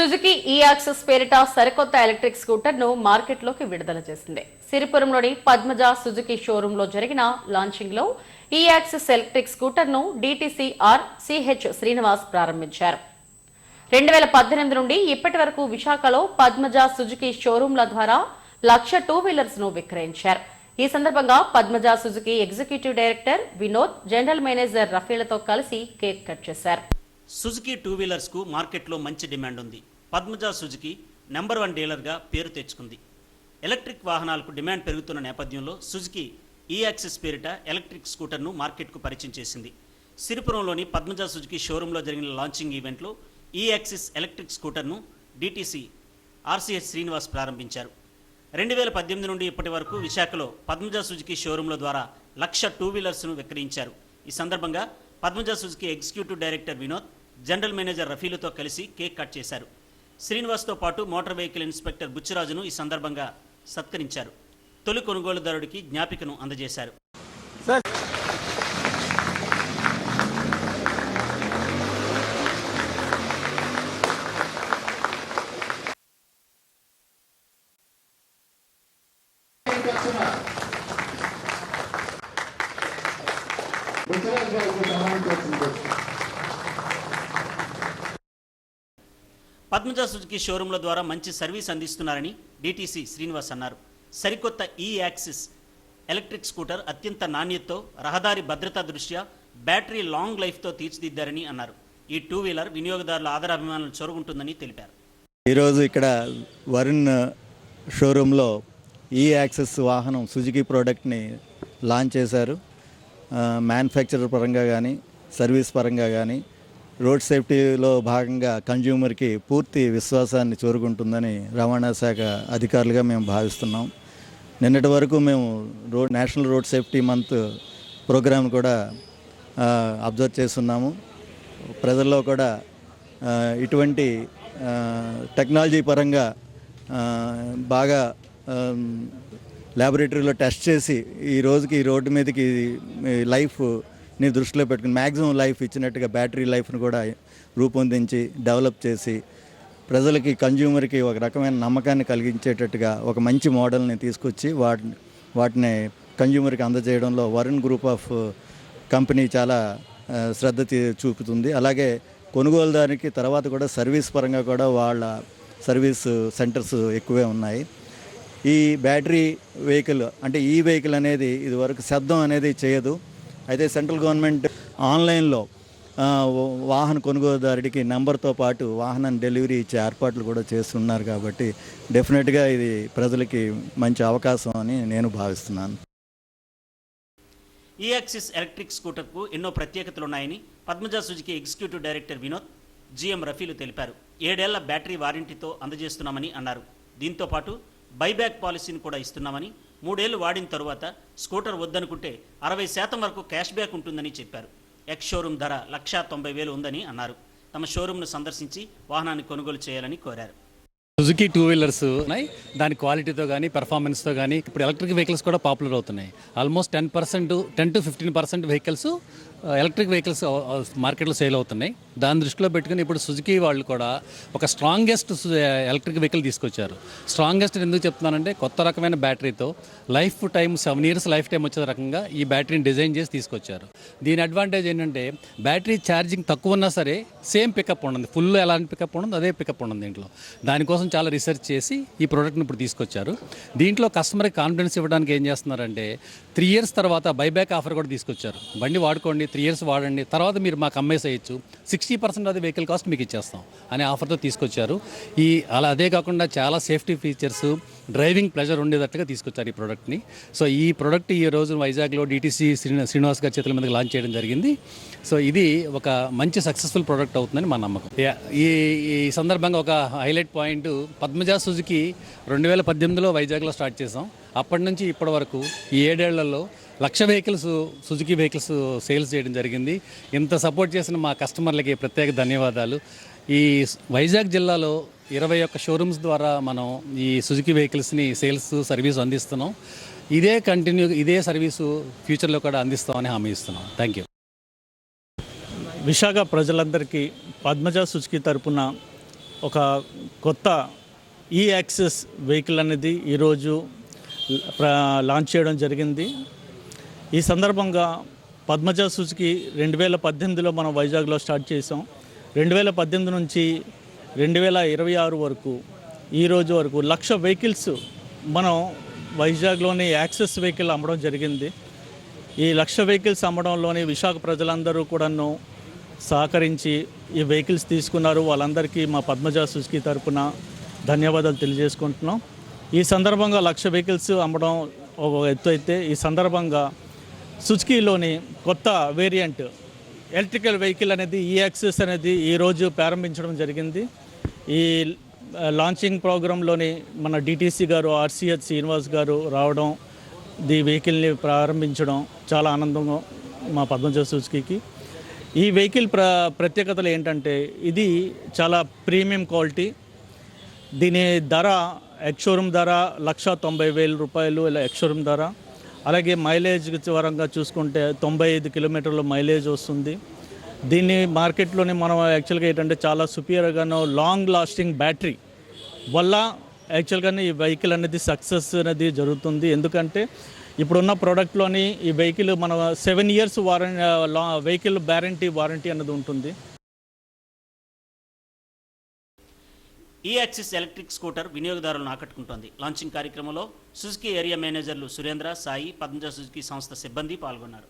Suzuki ఈ-యాక్సెస్ పేరిట సరికొత్త electric scooter ను మార్కెట్లోకి విడుదల చేసింది. సిరిపురంలోని పద్మజ సుజుకి షోరూమ్ లో జరిగిన లాంచింగ్ లో ఈ-యాక్సెస్ ఎలక్ట్రిక్ స్కూటర్ ను డీటీసీ ఆర్ సిహెచ్ శ్రీనివాస్ ప్రారంభించారు. 2018 నుండి ఇప్పటి వరకు విశాఖలో పద్మజ సుజుకి షోరూంల ద్వారా 1,00,000 టూ వీలర్స్ ను విక్రయించారు. ఈ సందర్భంగా Padmaja Suzuki executive director Vinod, general manager రఫీలతో కలిసి కేక్ కట్ చేశారు. సుజుకి టూ వీలర్స్కు మార్కెట్లో మంచి డిమాండ్ ఉంది. పద్మజ సుజుకి నెంబర్ 1 డీలర్గా పేరు తెచ్చుకుంది. ఎలక్ట్రిక్ వాహనాలకు డిమాండ్ పెరుగుతున్న నేపథ్యంలో సుజుకి ఈ-యాక్సెస్ పేరిట ఎలక్ట్రిక్ స్కూటర్ను మార్కెట్కు పరిచయం చేసింది. సిరిపురంలోని పద్మజ సుజుకి షోరూంలో జరిగిన లాంచింగ్ ఈవెంట్లో ఈ-యాక్సెస్ ఎలక్ట్రిక్ స్కూటర్ను డీటీసీ ఆర్సిహెచ్ శ్రీనివాస్ ప్రారంభించారు. 2018 నుండి ఇప్పటి వరకు విశాఖలో పద్మజ సుజుకి షోరూంల ద్వారా 1,00,000 టూ వీలర్స్ను విక్రయించారు. ఈ సందర్భంగా Padmaja Suzuki executive director Vinod, general manager రఫీలతో కలిసి కేక్ కట్ చేశారు. శ్రీనివాస్తో పాటు మోటార్ వెహికల్ ఇన్స్పెక్టర్ బుచ్చిరాజును ఈ సందర్భంగా సత్కరించారు. తొలి కొనుగోలుదారుడికి జ్ఞాపికను అందజేశారు. పద్మజ సుజుకి షోరూంల ద్వారా మంచి సర్వీస్ అందిస్తున్నారని డీటీసీ శ్రీనివాస్ అన్నారు. సరికొత్త ఈ-యాక్సెస్ ఎలక్ట్రిక్ స్కూటర్ అత్యంత నాణ్యతతో, రహదారి భద్రతా దృష్ట్యా బ్యాటరీ లాంగ్ లైఫ్తో తీర్చిదిద్దారని అన్నారు. ఈ టూ వీలర్ వినియోగదారుల ఆదరాభిమానాలను చొరుగుంటుందని తెలిపారు. ఈరోజు ఇక్కడ వరుణ్ షోరూంలో ఈ-యాక్సెస్ వాహనం సుజుకి ప్రోడక్ట్ని లాంచ్ చేశారు. మ్యానుఫ్యాక్చరర్ పరంగా కానీ, సర్వీస్ పరంగా కానీ, రోడ్ సేఫ్టీలో భాగంగా కన్జ్యూమర్కి పూర్తి విశ్వాసాన్ని చూరుకుంటుందని రవాణా శాఖ అధికారులుగా మేము భావిస్తున్నాం. నిన్నటి వరకు మేము national road safety month programme కూడా అబ్జర్వ్ చేస్తున్నాము. ప్రజల్లో కూడా ఇటువంటి టెక్నాలజీ పరంగా బాగా ల్యాబొరేటరీలో టెస్ట్ చేసి ఈ రోజుకి ఈ రోడ్డు మీదకి లైఫ్ని దృష్టిలో పెట్టుకుని మ్యాక్సిమం లైఫ్ ఇచ్చినట్టుగా బ్యాటరీ లైఫ్ను కూడా రూపొందించి డెవలప్ చేసి ప్రజలకి, కన్జ్యూమర్కి ఒక రకమైన నమ్మకాన్ని కలిగించేటట్టుగా ఒక మంచి మోడల్ని తీసుకొచ్చి వాటిని కన్జ్యూమర్కి అందజేయడంలో వరుణ్ గ్రూప్ ఆఫ్ కంపెనీ చాలా శ్రద్ధ చూపుతుంది. అలాగే కొనుగోలుదారికి తర్వాత కూడా సర్వీస్ పరంగా కూడా వాళ్ళ సర్వీస్ సెంటర్స్ ఎక్కువే ఉన్నాయి. ఈ బ్యాటరీ వెహికల్ అంటే ఈ వెహికల్ అనేది ఇదివరకు శబ్దం అనేది చేయదు. అయితే సెంట్రల్ గవర్నమెంట్ ఆన్లైన్లో వాహన కొనుగోలుదారుడికి నెంబర్తో పాటు వాహనాన్ని డెలివరీ ఇచ్చే ఏర్పాట్లు కూడా చేస్తున్నారు. కాబట్టి డెఫినెట్గా ఇది ప్రజలకి మంచి అవకాశం అని నేను భావిస్తున్నాను. ఈ-యాక్సెస్ ఎలక్ట్రిక్ స్కూటర్కు ఎన్నో ప్రత్యేకతలున్నాయని Padmaja Suzuki executive director Vinod, GM రఫీలు తెలిపారు. 7 ఏళ్ల బ్యాటరీ వారంటీతో అందజేస్తున్నామని అన్నారు. దీంతోపాటు బైబ్యాక్ పాలసీని కూడా ఇస్తున్నామని, 3 ఏళ్లు వాడిన తరువాత స్కూటర్ వద్దనుకుంటే 60% వరకు క్యాష్ బ్యాక్ ఉంటుందని చెప్పారు. ఎక్స్ షోరూమ్ ధర 1,90,000 ఉందని అన్నారు. తమ షోరూమ్ను సందర్శించి వాహనాన్ని కొనుగోలు చేయాలని కోరారు. సుజుకి టూ వీలర్స్ ఉన్నాయి. దాని క్వాలిటీతో కానీ, పెర్ఫార్మెన్స్తో కానీ ఇప్పుడు ఎలక్ట్రిక్ వెహికల్స్ కూడా పాపులర్ అవుతున్నాయి. Almost 10 to 15% vehicles electric vehicles మార్కెట్లో సేల్ అవుతున్నాయి. దాని దృష్టిలో పెట్టుకుని ఇప్పుడు సుజుకి వాళ్ళు కూడా ఒక స్ట్రాంగెస్ట్ ఎలక్ట్రిక్ వెహికల్ తీసుకొచ్చారు. స్ట్రాంగెస్ట్ ఎందుకు చెప్తున్నానంటే కొత్త రకమైన బ్యాటరీతో life time 7 years life time వచ్చే రకంగా ఈ బ్యాటరీని డిజైన్ చేసి తీసుకొచ్చారు. దీని అడ్వాంటేజ్ ఏంటంటే బ్యాటరీ ఛార్జింగ్ తక్కువ ఉన్నా సరే సేమ్ పికప్ ఉండదు. ఫుల్ ఎలాంటి పికప్ ఉండదు, అదే పికప్ ఉండదు దీంట్లో. దానికోసం చాలా రీసెర్చ్ చేసి ఈ ప్రోడక్ట్ని ఇప్పుడు తీసుకొచ్చారు. దీంట్లో కస్టమర్కి కాన్ఫిడెన్స్ ఇవ్వడానికి ఏం చేస్తున్నారంటే 3 years తర్వాత బైబ్యాక్ ఆఫర్ కూడా తీసుకొచ్చారు. బండి వాడుకోండి, 3 years వాడండి, తర్వాత మీరు మాకు అమ్మేసేయచ్చు, 60% అది వెహికల్ కాస్ట్ మీకు ఇచ్చేస్తాం అనే ఆఫర్తో తీసుకొచ్చారు. అదే కాకుండా చాలా సేఫ్టీ ఫీచర్స్, డ్రైవింగ్ ప్లెజర్ ఉండేటట్టుగా తీసుకొచ్చారు ఈ ప్రోడక్ట్ని. సో ఈ ప్రోడక్ట్ ఈ రోజు వైజాగ్లో డీటీసీ శ్రీనివాస్ గారి చేతుల మీదకి లాంచ్ చేయడం జరిగింది. సో ఇది ఒక మంచి సక్సెస్ఫుల్ ప్రోడక్ట్ అవుతుందని మా నమ్మకం. ఈ సందర్భంగా ఒక హైలైట్ పాయింట్, పద్మజ సుజుకి 2018లో వైజాగ్లో స్టార్ట్ చేసాం. అప్పటి నుంచి ఇప్పటి వరకు ఈ 7 ఏళ్లలో 1,00,000 వెహికల్స్ సుజుకి వెహికల్స్ సేల్స్ చేయడం జరిగింది. ఇంత సపోర్ట్ చేసిన మా కస్టమర్లకి ప్రత్యేక ధన్యవాదాలు. ఈ వైజాగ్ జిల్లాలో 21 షోరూమ్స్ ద్వారా మనం ఈ సుజుకి వెహికల్స్ని సేల్స్ సర్వీస్ అందిస్తున్నాం. ఇదే సర్వీసు ఫ్యూచర్లో కూడా అందిస్తామని హామీ ఇస్తున్నాం. Thank you. విశాఖ ప్రజలందరికీ పద్మజ సుజుకి తరపున ఒక కొత్త ఈ యాక్సెస్ వెహికల్ అనేది ఈరోజు లాంచ్ చేయడం జరిగింది. ఈ సందర్భంగా పద్మజ సుజుకి 2018లో మనం వైజాగ్లో స్టార్ట్ చేసాం. 2018 నుంచి 2026 వరకు ఈ రోజు వరకు 1,00,000 వెహికల్స్ మనం వైజాగ్లోని యాక్సెస్ వెహికల్ అమ్మడం జరిగింది. ఈ 1,00,000 వెహికల్స్ అమ్మడంలోని విశాఖ ప్రజలందరూ కూడాను సహకరించి ఈ వెహికల్స్ తీసుకున్నారు. వాళ్ళందరికీ మా పద్మజ సుజుకి తరపున ధన్యవాదాలు తెలియజేసుకుంటున్నాం. ఈ సందర్భంగా 1,00,000 వెహికల్స్ అమ్మడం ఒక ఎత్తు అయితే, ఈ సందర్భంగా సుజుకిలోని కొత్త వేరియంట్ ఎలక్ట్రికల్ వెహికల్ అనేది ఈ యాక్సెస్ అనేది ఈరోజు ప్రారంభించడం జరిగింది. ఈ లాంచింగ్ ప్రోగ్రాంలోని మన డిటీసీ గారు ఆర్సిహెచ్ శ్రీనివాస్ గారు రావడం, ఈ వెహికల్ని ప్రారంభించడం చాలా ఆనందంగా మా పద్మజ సుజుకికి. ఈ వెహికల్ ప్రత్యేకతలు ఏంటంటే ఇది చాలా ప్రీమియం క్వాలిటీ. దీని ధర ఎక్స్-షోరూమ్ ధర 1,90,000 రూపాయలు ఇలా ఎక్స్-షోరూమ్ ధర. అలాగే మైలేజ్ పరంగా చూసుకుంటే 95 కిలోమీటర్ల మైలేజ్ వస్తుంది. దీన్ని మార్కెట్లోనే మనం యాక్చువల్గా ఏంటంటే చాలా సుపీరియర్గాను లాంగ్ లాస్టింగ్ బ్యాటరీ వల్ల యాక్చువల్గానే ఈ వెహికల్ అనేది సక్సెస్ అనేది జరుగుతుంది. ఎందుకంటే ఇప్పుడున్న ప్రోడక్ట్లోని ఈ వెహికల్ మన 7 years వెహికల్ వారంటీ అనేది ఉంటుంది. ఈ యాక్సిస్ ఎలక్ట్రిక్ స్కూటర్ వినియోగదారులను ఆకట్టుకుంటోంది. లాంచింగ్ కార్యక్రమంలో సుజుకి ఏరియా మేనేజర్లు సురేంద్ర, సాయి, పద్మజ సుజుకి సంస్థ సిబ్బంది పాల్గొన్నారు.